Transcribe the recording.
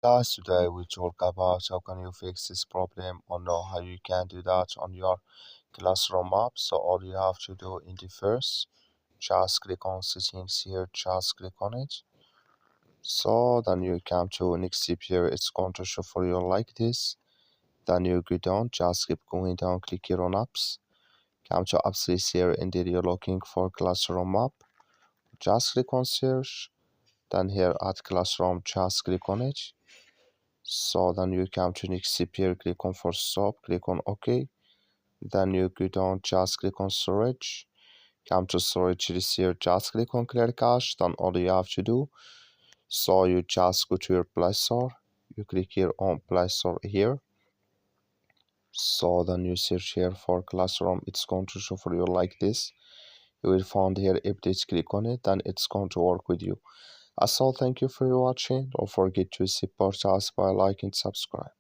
Guys, today we talk about how can you fix this problem or know how you can do that on your classroom app. So all you have to do in the first, just click on settings here, just click on it. So then you come to next step here, it's going to show for you like this. Then you go down, just keep going down, click here on apps. Come to apps list here, and then you're looking for classroom app. Just click on search. Then here at classroom, just click on it. So then you come to next step here, click on for stop, click on OK. Then you go down, just click on storage. Come to storage this here, just click on clear cache. Then all you have to do, so you just go to your Play Store. You click here on Play Store here. So then you search here for Classroom. It's going to show for you like this. You will find here updates, click on it, and it's going to work with you. That's all. Thank you for watching. Don't forget to support us by liking and subscribe.